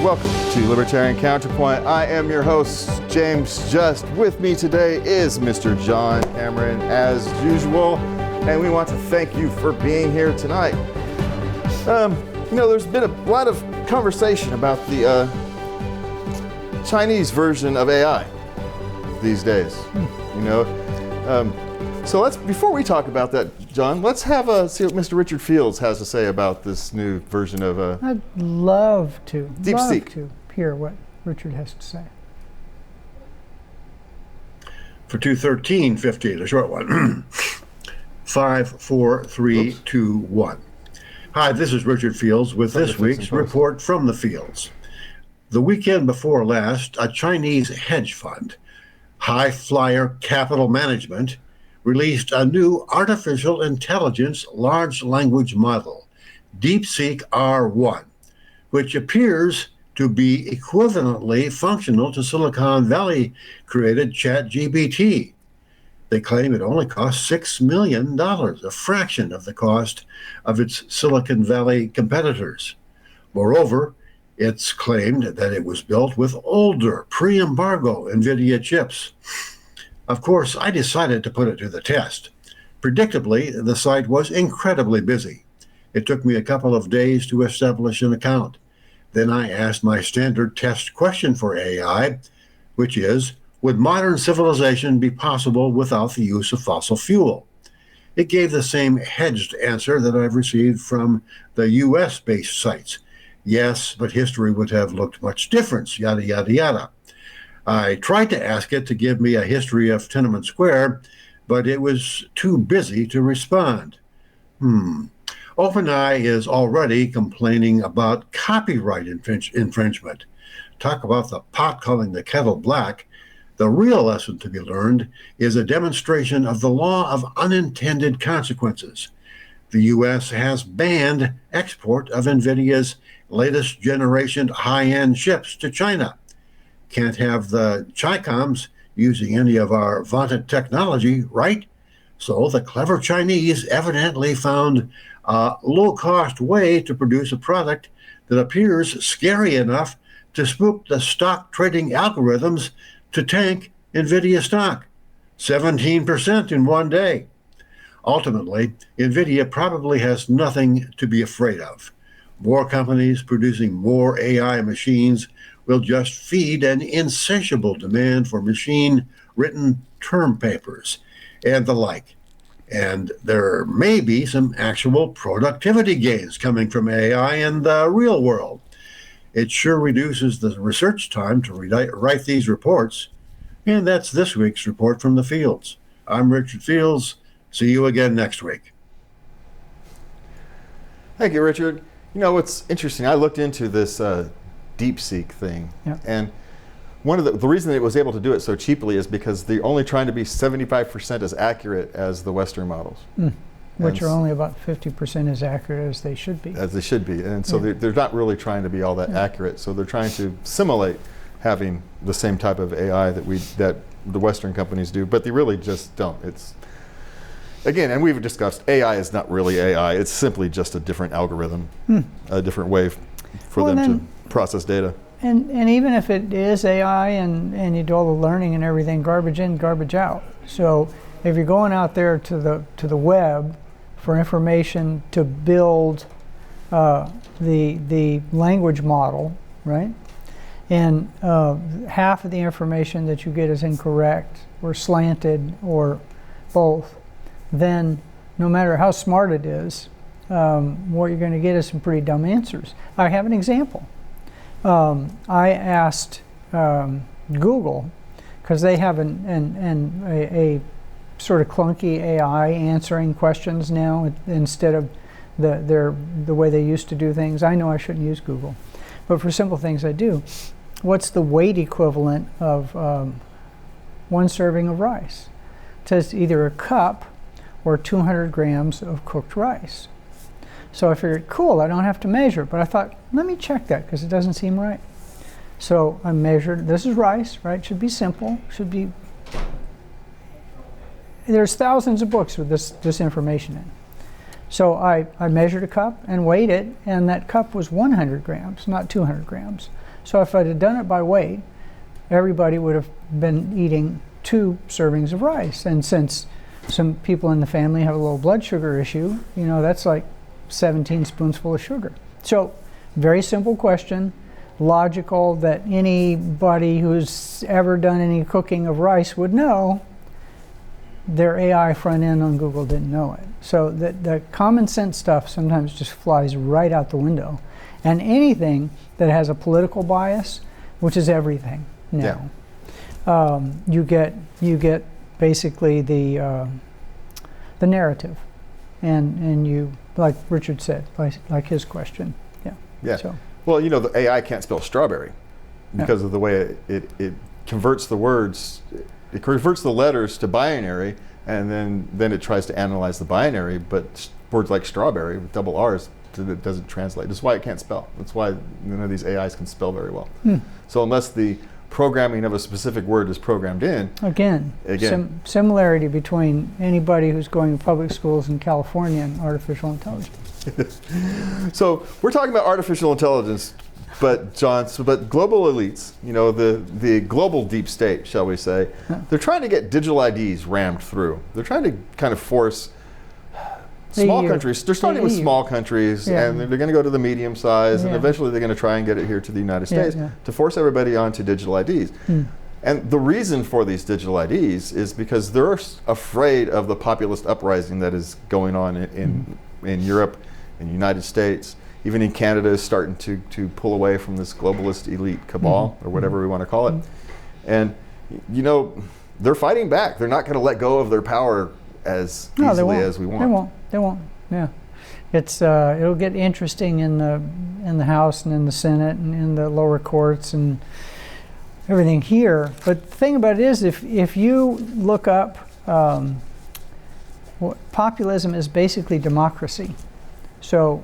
Welcome to Libertarian Counterpoint. I am your host, James Just. With me today is Mr. John Cameron, as usual, and we want to thank you for being here tonight. There's been a lot of conversation about the Chinese version of AI these days. So before we talk about that, John, let's see what Mr. Richard Fields has to say about this new version of I'd love to hear what Richard has to say. For 213.50, the short one. 5, 4, 3, 2, 1. Hi, this is Richard Fields with this week's report from the fields. The weekend before last, a Chinese hedge fund, High Flyer Capital Management, released a new artificial intelligence large language model, DeepSeek R1, which appears to be equivalently functional to Silicon Valley created ChatGPT. They claim it only costs $6 million, a fraction of the cost of its Silicon Valley competitors. Moreover, it's claimed that it was built with older, pre-embargo NVIDIA chips. Of course, I decided to put it to the test. Predictably, the site was incredibly busy. It took me a couple of days to establish an account. Then I asked my standard test question for AI, which is, would modern civilization be possible without the use of fossil fuel? It gave the same hedged answer that I've received from the US-based sites. Yes, but history would have looked much different, yada, yada, yada. I tried to ask it to give me a history of Tiananmen Square, but it was too busy to respond. OpenAI is already complaining about copyright infringement. Talk about the pot calling the kettle black. The real lesson to be learned is a demonstration of the law of unintended consequences. The U.S. has banned export of NVIDIA's latest generation high-end chips to China. Can't have the Chicoms using any of our vaunted technology, right? So the clever Chinese evidently found a low-cost way to produce a product that appears scary enough to spook the stock trading algorithms to tank NVIDIA stock, 17% in one day. Ultimately, NVIDIA probably has nothing to be afraid of. More companies producing more AI machines will just feed an insatiable demand for machine-written term papers and the like. And there may be some actual productivity gains coming from AI in the real world. It sure reduces the research time to write these reports. And that's this week's report from the fields. I'm Richard Fields. See you again next week. Thank you, Richard. What's interesting, I looked into this DeepSeek thing, and one of the reason it was able to do it so cheaply is because they're only trying to be 75% as accurate as the Western models. Which are only about 50% as accurate as they should be. As they should be, and so they're not really trying to be all that accurate, so they're trying to simulate having the same type of AI that the Western companies do, but they really just don't. It's, again, and we've discussed, AI is not really AI, it's simply just a different algorithm, a different way for them to process data. And even if it is AI and you do all the learning and everything, garbage in, garbage out. So if you're going out there to the web for information to build the language model, right? And half of the information that you get is incorrect or slanted or both, then no matter how smart it is, what you're going to get is some pretty dumb answers. I have an example. I asked Google, because they have a sort of clunky AI answering questions now instead of the way they used to do things. I know I shouldn't use Google, but for simple things I do. What's the weight equivalent of one serving of rice? It says either a cup or 200 grams of cooked rice. So I figured, cool, I don't have to measure, but I thought, let me check that because it doesn't seem right. So I measured, this is rice, right? Should be simple, there's thousands of books with this information in. So I measured a cup and weighed it, and that cup was 100 grams, not 200 grams. So if I'd have done it by weight, everybody would have been eating 2 servings of rice. And since some people in the family have a low blood sugar issue, you know, that's like 17 spoonsful of sugar. So very simple question, logical, that anybody who's ever done any cooking of rice would know. Their AI front end on Google didn't know it. So the common sense stuff sometimes just flies right out the window. And anything that has a political bias, which is everything now, you get basically the narrative, and you, like Richard said, like his question, Yeah. So. Well, you know, the AI can't spell strawberry because of the way it converts the words. It converts the letters to binary, and then it tries to analyze the binary, but words like strawberry with double R's, it doesn't translate. That's why it can't spell. That's why none of these AIs can spell very well. So unless the programming of a specific word is programmed in. Again. Similarity between anybody who's going to public schools in California and artificial intelligence. So we're talking about artificial intelligence, but but global elites, you know, the global deep state, shall we say, they're trying to get digital IDs rammed through. They're trying to kind of force small countries. They're starting with small countries, and they're going to go to the medium size, and eventually they're going to try and get it here to the United States to force everybody onto digital IDs. And the reason for these digital IDs is because they're afraid of the populist uprising that is going on in Europe, in the United States. Even in Canada is starting to pull away from this globalist elite cabal, or whatever we want to call it. And, you know, they're fighting back. They're not going to let go of their power as easily as we want. They won't. Yeah, it's it'll get interesting in the House and in the Senate and in the lower courts and everything here. But the thing about it is, if you look up, populism is basically democracy. So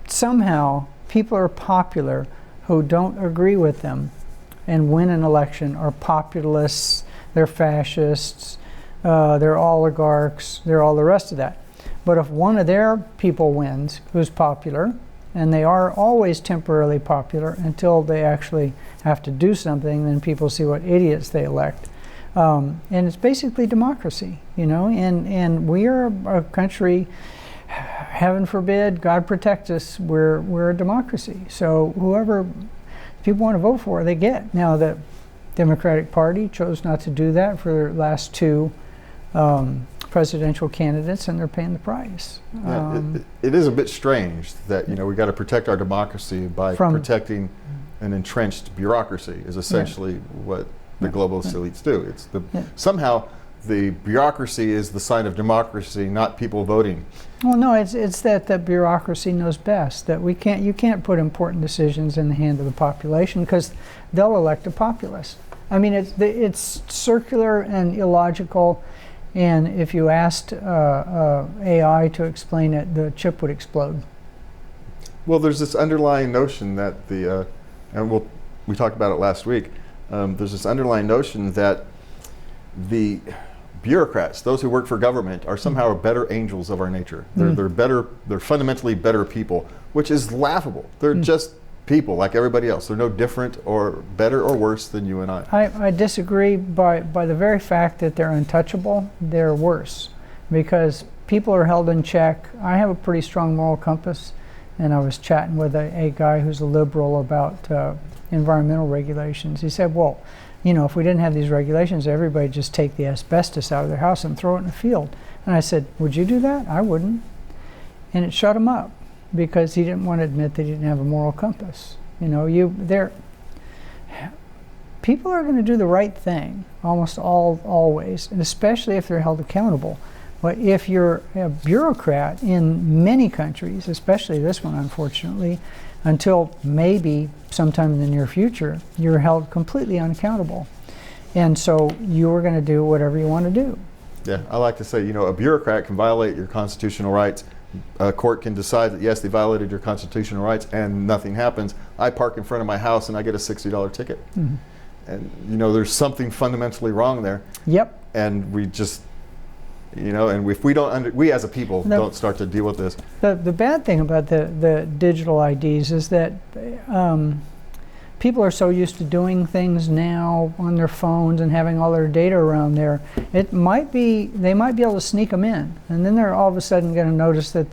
somehow people are popular who don't agree with them and win an election are populists. They're fascists. They're oligarchs, they're all the rest of that. But if one of their people wins who's popular, and they are always temporarily popular until they actually have to do something, then people see what idiots they elect. And it's basically democracy, you know, and we are a country, heaven forbid, God protect us, we're a democracy. So whoever people want to vote for, they get. Now the Democratic Party chose not to do that for their last 2 presidential candidates, and they're paying the price. It is a bit strange that, you know, we got to protect our democracy by protecting an entrenched bureaucracy is essentially what the globalist elites do. It's somehow the bureaucracy is the sign of democracy, not people voting. Well, no, it's that the bureaucracy knows best. That you can't put important decisions in the hand of the population because they'll elect a populist. I mean, it's circular and illogical. And if you asked AI to explain it, the chip would explode. Well, there's this underlying notion that we talked about it last week. There's this underlying notion that the bureaucrats, those who work for government, are somehow better angels of our nature. They're better. They're fundamentally better people, which is laughable. They're just people like everybody else. They're no different or better or worse than you and I. I disagree. By the very fact that they're untouchable, they're worse, because people are held in check. I have a pretty strong moral compass, and I was chatting with a guy who's a liberal about environmental regulations. He said, well, you know, if we didn't have these regulations, everybody would just take the asbestos out of their house and throw it in the field. And I said, would you do that? I wouldn't. And it shut him up, because he didn't want to admit that he didn't have a moral compass. You know, people are going to do the right thing always, and especially if they're held accountable. But if you're a bureaucrat in many countries, especially this one, unfortunately, until maybe sometime in the near future, you're held completely unaccountable. And so you're going to do whatever you want to do. Yeah, I like to say, you know, a bureaucrat can violate your constitutional rights. A court can decide that, yes, they violated your constitutional rights, and nothing happens. I park in front of my house and I get a $60 ticket. And, you know, there's something fundamentally wrong there. Yep. And You know, and if we don't, we as a people don't start to deal with this. The bad thing about the digital IDs is that people are so used to doing things now on their phones and having all their data around there. They might be able to sneak them in, and then they're all of a sudden going to notice that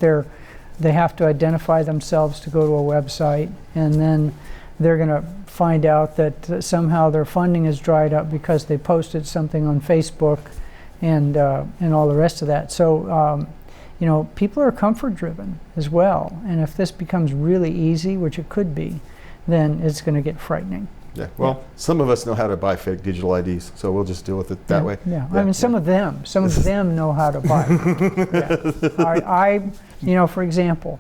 they have to identify themselves to go to a website, and then they're going to find out that somehow their funding is dried up because they posted something on Facebook and all the rest of that. So, you know, people are comfort driven as well. And if this becomes really easy, which it could be, then it's going to get frightening. Yeah, well, some of us know how to buy fake digital IDs, so we'll just deal with it that way. Yeah, I mean, some of them know how to buy. You know, for example,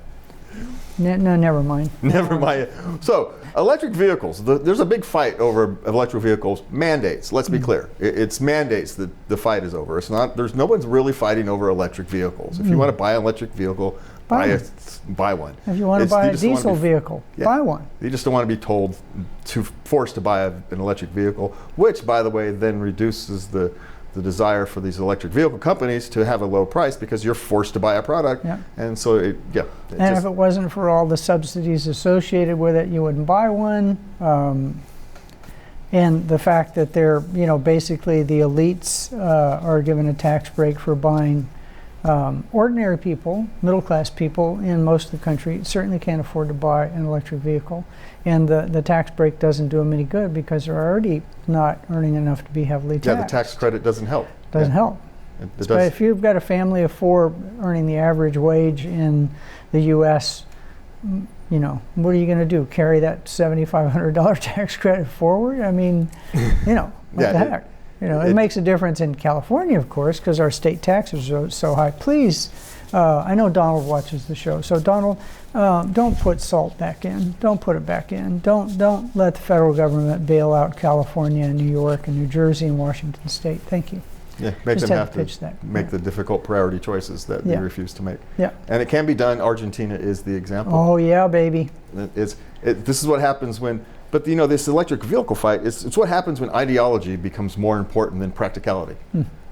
no, never mind. Never mind. So, electric vehicles. There's a big fight over electric vehicles. Mandates. Let's be clear. It's mandates that the fight is over. It's not. No one's really fighting over electric vehicles. If you want to buy an electric vehicle, buy one. If you want to buy a diesel vehicle, buy one. You just don't want to be forced to buy an electric vehicle, which, by the way, then reduces the desire for these electric vehicle companies to have a low price because you're forced to buy a product. Yeah. And so, if it wasn't for all the subsidies associated with it, you wouldn't buy one. And the fact that they're, you know, basically the elites are given a tax break for buying. Ordinary people, middle-class people in most of the country certainly can't afford to buy an electric vehicle. And the tax break doesn't do them any good because they're already not earning enough to be heavily taxed. Yeah, the tax credit doesn't help. Doesn't help. But if you've got a family of 4 earning the average wage in the U.S., you know, what are you going to do? Carry that $7,500 tax credit forward? I mean, you know, what the heck? You know, it makes a difference in California, of course, because our state taxes are so high. Please, I know Donald watches the show, so Donald, don't put SALT back in. Don't put it back in. Don't let the federal government bail out California and New York and New Jersey and Washington State. Thank you. Yeah, make them have to make the difficult priority choices that they refuse to make. Yeah. And it can be done. Argentina is the example. Oh, yeah, baby. This is what happens when... But you know, this electric vehicle fight, it's what happens when ideology becomes more important than practicality.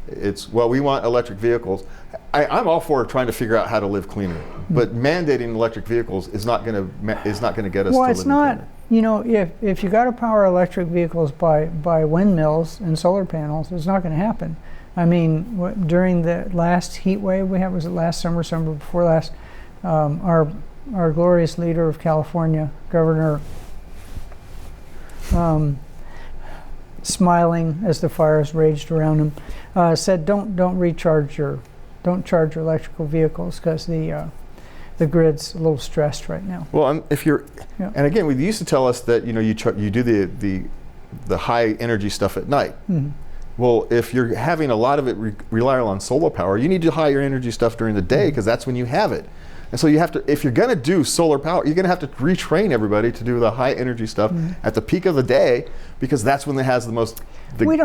It's, well, we want electric vehicles. I'm all for trying to figure out how to live cleaner, but mandating electric vehicles is not going to get us to living cleaner. Well, it's not, you know, if you got to power electric vehicles by windmills and solar panels, it's not going to happen. I mean, during the last heat wave we had, was it last summer before last, our glorious leader of California, Governor, smiling as the fires raged around him, said, "Don't charge your electrical vehicles because the grid's a little stressed right now." Well, and again, we used to tell us that you do the high energy stuff at night. Well, if you're having a lot of it rely on solar power, you need to high your energy stuff during the day because that's when you have it. And so you have to, if you're going to do solar power, you're going to have to retrain everybody to do the high energy stuff at the peak of the day because that's when it has the most. We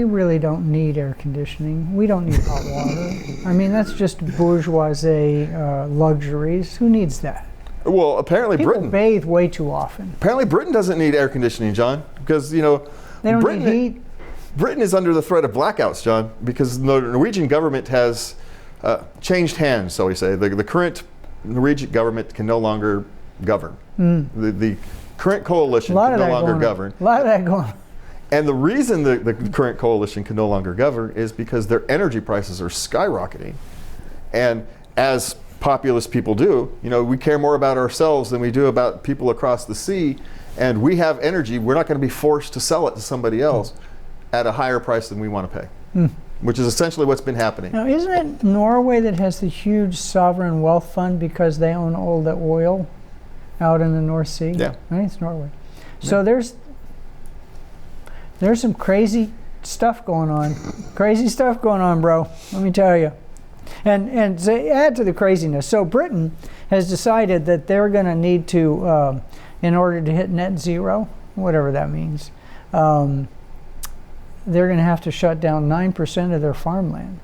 really don't need air conditioning. We don't need hot water. I mean, that's just bourgeoisie luxuries. Who needs that? Well, apparently People bathe way too often. Apparently Britain doesn't need air conditioning, John, because they don't need heat. Britain is under the threat of blackouts, John, because the Norwegian government has changed hands, so we say. The current Norwegian government can no longer govern. The current coalition can no longer govern. A lot of that going on. And the reason the current coalition can no longer govern is because their energy prices are skyrocketing. And as populist people do, we care more about ourselves than we do about people across the sea. And we have energy. We're not going to be forced to sell it to somebody else at a higher price than we want to pay. Which is essentially what's been happening. Now, isn't it Norway that has the huge sovereign wealth fund because they own all the oil out in the North Sea? Yeah. I think it's Norway. Yeah. So there's some crazy stuff going on. Crazy stuff going on, bro. Let me tell you. And to add to the craziness, so Britain has decided that they're going to need to, in order to hit net zero, whatever that means, they're going to have to shut down 9% of their farmland.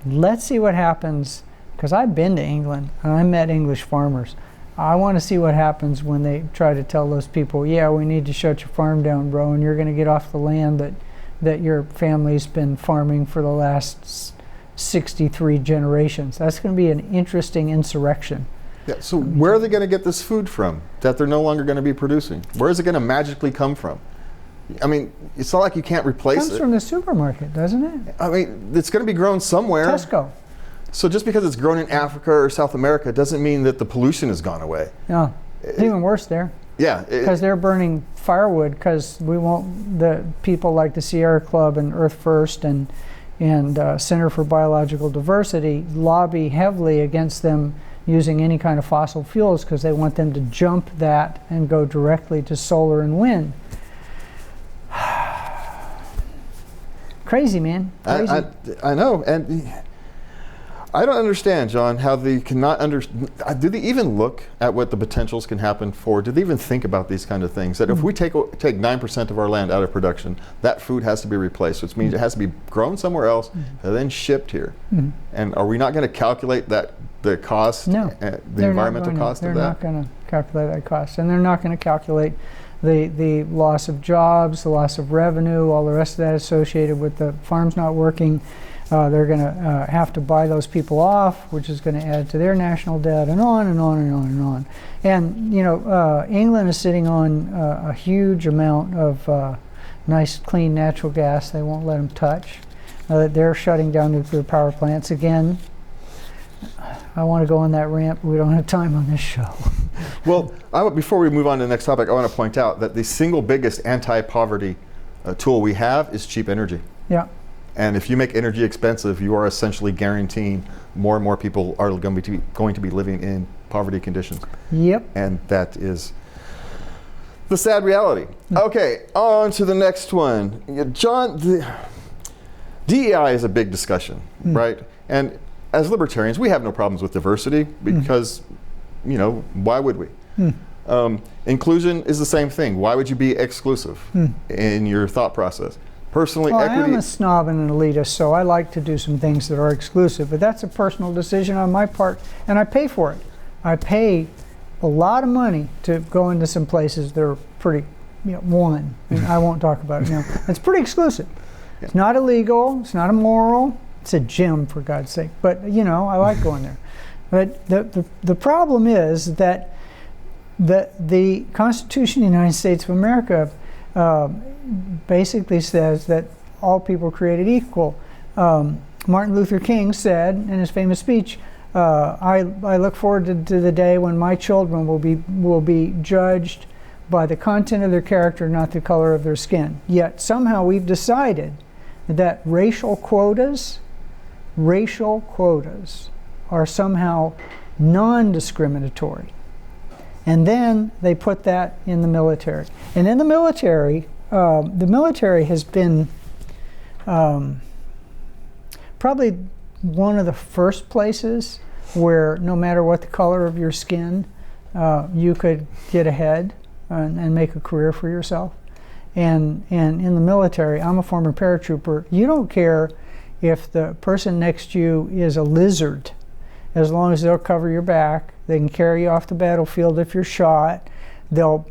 Let's see what happens, because I've been to England and I met English farmers. I want to see what happens when they try to tell those people, yeah, we need to shut your farm down, bro, and you're going to get off the land that your family's been farming for the last 63 generations. That's going to be an interesting insurrection. Yeah, so where are they going to get this food from that they're no longer going to be producing? Where is it going to magically come from? I mean, it's not like you can't replace it. It comes from the supermarket, doesn't it? I mean, it's going to be grown somewhere. Tesco. So just because it's grown in Africa or South America doesn't mean that the pollution has gone away. No, it's even worse there. Yeah. Because they're burning firewood because we want the people like the Sierra Club and Earth First and Center for Biological Diversity lobby heavily against them using any kind of fossil fuels because they want them to jump that and go directly to solar and wind. Crazy, man. Crazy. I know, and I don't understand, John, how they cannot do they even look at what the potentials can happen for? Do they even think about these kind of things? That if we take 9% of our land out of production, that food has to be replaced, which means it has to be grown somewhere else and then shipped here. And are we not going to calculate the cost, no, the environmental cost of that? They're not going to calculate that cost, and they're not going to calculate the loss of jobs, the loss of revenue, all the rest of that associated with the farms not working. They're going to have to buy those people off, which is going to add to their national debt, and on and on and on and on. And you know, England is sitting on a huge amount of nice, clean natural gas. They won't let them touch. They're shutting down nuclear power plants again. I want to go on that rant, but we don't have time on this show. Well, before we move on to the next topic, I want to point out that the single biggest anti-poverty tool we have is cheap energy. Yeah. And if you make energy expensive, you are essentially guaranteeing more and more people are going to be living in poverty conditions. Yep. And that is the sad reality. Okay, on to the next one. John, DEI is a big discussion, right? And as libertarians, we have no problems with diversity because, you know, why would we? Inclusion is the same thing. Why would you be exclusive in your thought process? Personally, well, equity. I am a snob and an elitist, so I like to do some things that are exclusive, but that's a personal decision on my part, and I pay for it. I pay a lot of money to go into some places that are pretty, you know, one. And I won't talk about it now. It's pretty exclusive. Yeah. It's not illegal. It's not immoral. It's a gym, for God's sake. But you know, I like going there. But the problem is that the Constitution of the United States of America basically says that all people are created equal. Martin Luther King said in his famous speech, I look forward to the day when my children will be judged by the content of their character, not the color of their skin. Yet somehow we've decided that racial quotas are somehow non-discriminatory. And then they put that in the military. And in the military has been probably one of the first places where no matter what the color of your skin, you could get ahead and make a career for yourself. And in the military, I'm a former paratrooper, you don't care if the person next to you is a lizard, as long as they'll cover your back. They can carry you off the battlefield if you're shot. They'll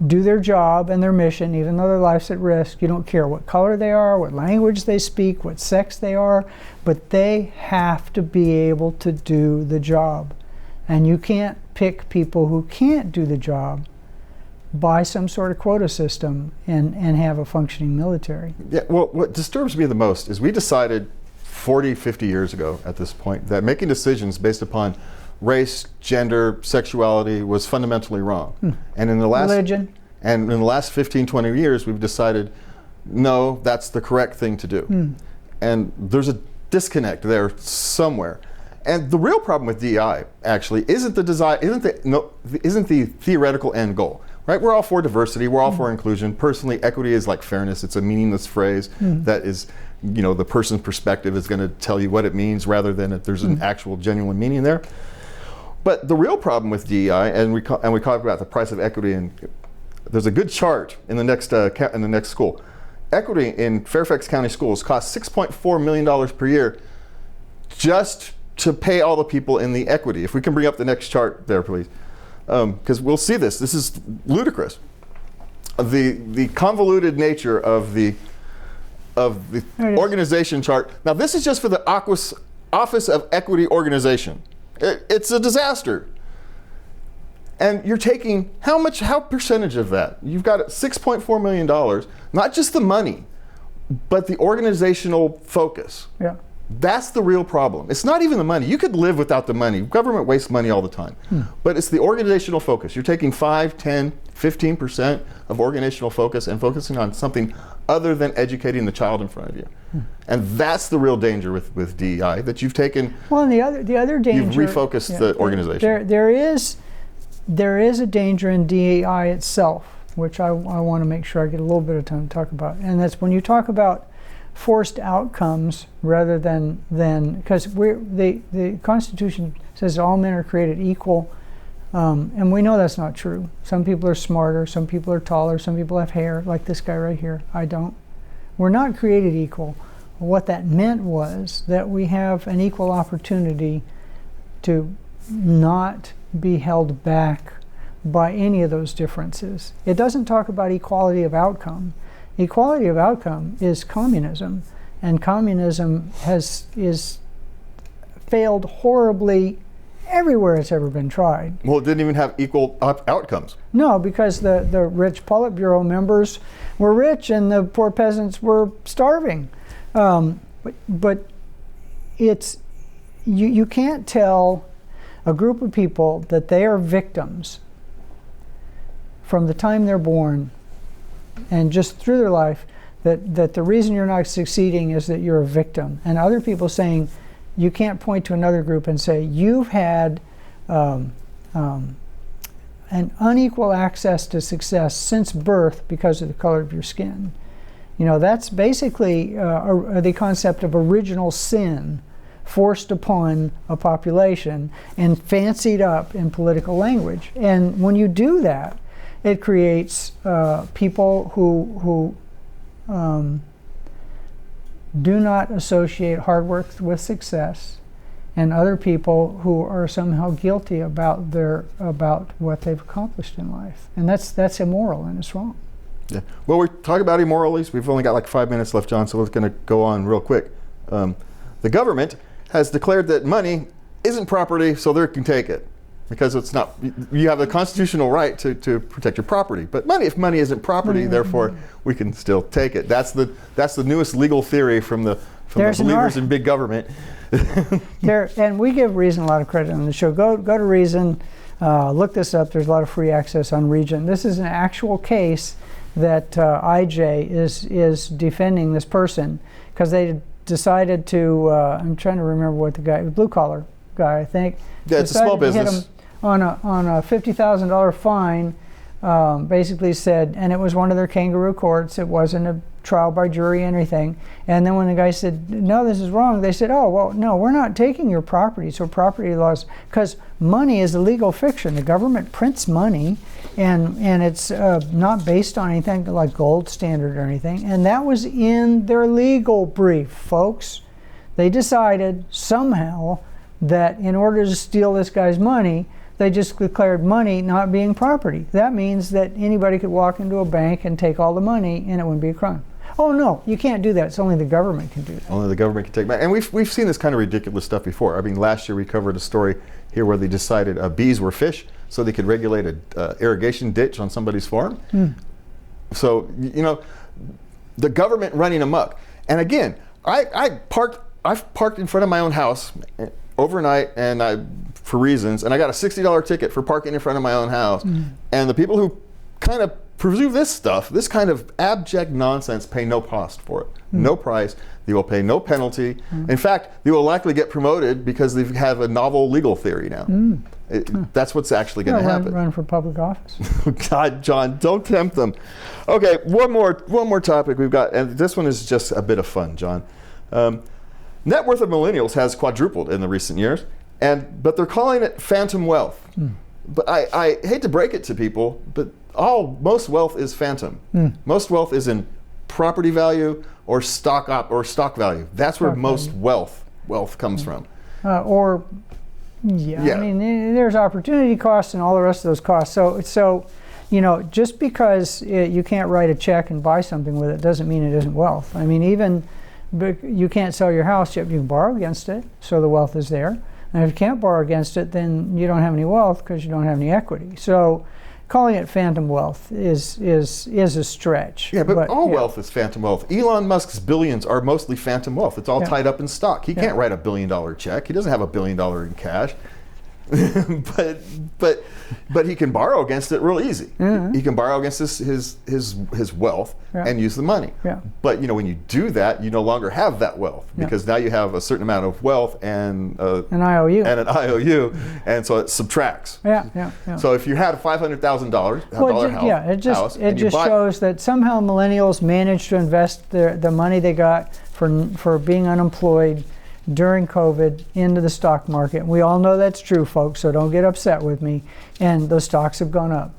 do their job and their mission, even though their life's at risk. You don't care what color they are, what language they speak, what sex they are, but they have to be able to do the job. And you can't pick people who can't do the job by some sort of quota system and have a functioning military. Yeah, well, what disturbs me the most is we decided 40, 50 years ago at this point that making decisions based upon race, gender, sexuality was fundamentally wrong. And in the last religion. And in the last 15, 20 years, we've decided, no, that's the correct thing to do. And there's a disconnect there somewhere. And the real problem with DEI actually isn't the theoretical end goal. Right? We're all for diversity, we're all for inclusion. Personally, equity is like fairness. It's a meaningless phrase that is, you know, the person's perspective is going to tell you what it means rather than if there's an actual genuine meaning there. But the real problem with DEI, and we talk about the price of equity, and there's a good chart in the next school. Equity in Fairfax County Schools costs $6.4 million per year just to pay all the people in the equity. If we can bring up the next chart there, please. Because we'll see this. This is ludicrous. The convoluted nature of the of the There it is. organization chart. Now this is just for the Office of Equity Organization. It's a disaster. And you're taking how percentage of that? You've got $6.4 million, not just the money, but the organizational focus. Yeah. That's the real problem. It's not even the money. You could live without the money. Government wastes money all the time. But it's the organizational focus. You're taking 5, 10, 15% of organizational focus and focusing on something other than educating the child in front of you. And that's the real danger with DEI, that you've taken. Well, and the other danger. You've refocused the organization. There is a danger in DEI itself, which I want to make sure I get a little bit of time to talk about. And that's when you talk about forced outcomes rather than because the Constitution says all men are created equal, and we know that's not true. Some people are smarter, some people are taller, some people have hair, like this guy right here. I don't. We're not created equal. What that meant was that we have an equal opportunity to not be held back by any of those differences. It doesn't talk about equality of outcome. Equality of outcome is communism, and communism is failed horribly everywhere it's ever been tried. Well, it didn't even have equal outcomes. No, because the rich Politburo members were rich and the poor peasants were starving. But it's you can't tell a group of people that they are victims from the time they're born and just through their life, that the reason you're not succeeding is that you're a victim. And other people saying, you can't point to another group and say, you've had an unequal access to success since birth because of the color of your skin. You know, that's basically the concept of original sin forced upon a population and fancied up in political language. And when you do that, it creates people who do not associate hard work with success, and other people who are somehow guilty about what they've accomplished in life. And that's immoral and it's wrong. Yeah. Well, we're talking about immoralities. We've only got like 5 minutes left, John, so we're going to go on real quick. The government has declared that money isn't property, so they can take it. Because it's not, you have the constitutional right to protect your property. But if money isn't property, therefore we can still take it. That's the newest legal theory from the believers in big government. And we give Reason a lot of credit on the show. Go to Reason, look this up. There's a lot of free access on Reason. This is an actual case that IJ is defending this person because they decided to. I'm trying to remember what the guy, blue collar guy, I think. Yeah, it's a small business. On a $50,000 fine, basically said, and it was one of their kangaroo courts. It wasn't a trial by jury or anything. And then when the guy said, no, this is wrong, they said, oh, well, no, we're not taking your property. So property laws, because money is a legal fiction. The government prints money, and it's not based on anything like gold standard or anything. And that was in their legal brief, folks. They decided somehow that in order to steal this guy's money, they just declared money not being property. That means that anybody could walk into a bank and take all the money and it wouldn't be a crime. Oh no, you can't do that. It's only the government can do that. Only the government can take back. And we've seen this kind of ridiculous stuff before. I mean, last year we covered a story here where they decided bees were fish so they could regulate an irrigation ditch on somebody's farm. So, you know, the government running amok. And again, I've parked in front of my own house overnight for reasons, and I got a $60 ticket for parking in front of my own house. And the people who kind of pursue this stuff, this kind of abject nonsense, pay no cost for it. No price. They will pay no penalty. In fact, they will likely get promoted because they have a novel legal theory now. That's what's actually going to happen. Run for public office. God, John, don't tempt them. Okay, one more topic we've got, and this one is just a bit of fun, John. Net worth of millennials has quadrupled in the recent years, but they're calling it phantom wealth. But I hate to break it to people, but most wealth is phantom. Most wealth is in property value or stock value. That's where most wealth comes from. I mean, there's opportunity costs and all the rest of those costs. So you know, just because you can't write a check and buy something with it doesn't mean it isn't wealth. I mean, even you can't sell your house, yet you can borrow against it, so the wealth is there. And if you can't borrow against it, then you don't have any wealth because you don't have any equity. So calling it phantom wealth is a stretch. Yeah, but all wealth is phantom wealth. Elon Musk's billions are mostly phantom wealth. It's all tied up in stock. He can't write $1 billion check. He doesn't have $1 billion in cash. but he can borrow against it real easy. He can borrow against his wealth and use the money. But you know, when you do that, you no longer have that wealth because now you have a certain amount of wealth and an IOU. And so it subtracts. Yeah. So if you had a $500,000 house, it just shows that somehow millennials managed to invest the money they got for being unemployed during COVID into the stock market. We all know that's true, folks, so don't get upset with me. And those stocks have gone up.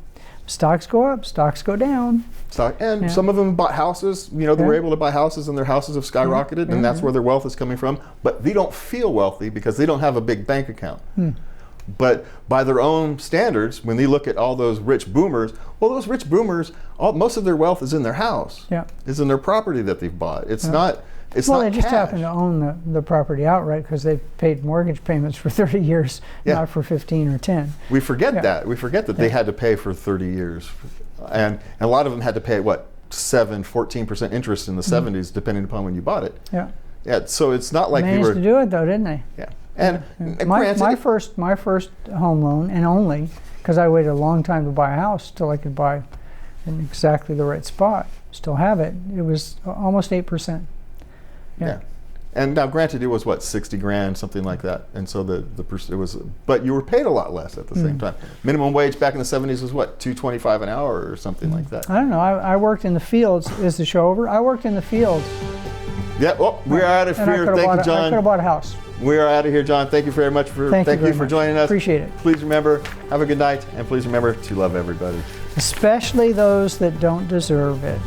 Stocks go up, stocks go down. Some of them bought houses. You know, they were able to buy houses, and their houses have skyrocketed, and that's where their wealth is coming from. But they don't feel wealthy because they don't have a big bank account. But by their own standards, when they look at all those rich boomers, well, those rich boomers, most of their wealth is in their house. Is in their property that they've bought. It's not. Well, they just happen to own the property outright because they've paid mortgage payments for 30 years, not for 15 or 10. We forget that. We forget that they had to pay for 30 years. And a lot of them had to pay, 14% interest in the 70s, depending upon when you bought it. Yeah, so it's not like they managed to do it, though, didn't they? Yeah. And my first home loan, and only because I waited a long time to buy a house till I could buy in exactly the right spot, still have it. It was almost 8%. Yeah. And now, granted, it was 60 grand, something like that. And so it was, but you were paid a lot less at the same time. Minimum wage back in the 70s was $2.25 an hour or something like that. I don't know. I worked in the fields. Is the show over? I worked in the fields. Yeah. Well, we're out of here. Thank you, John. I could have bought a house. We are out of here, John. Thank you very much thank you for joining us. Appreciate it. Please remember, have a good night, and please remember to love everybody, especially those that don't deserve it.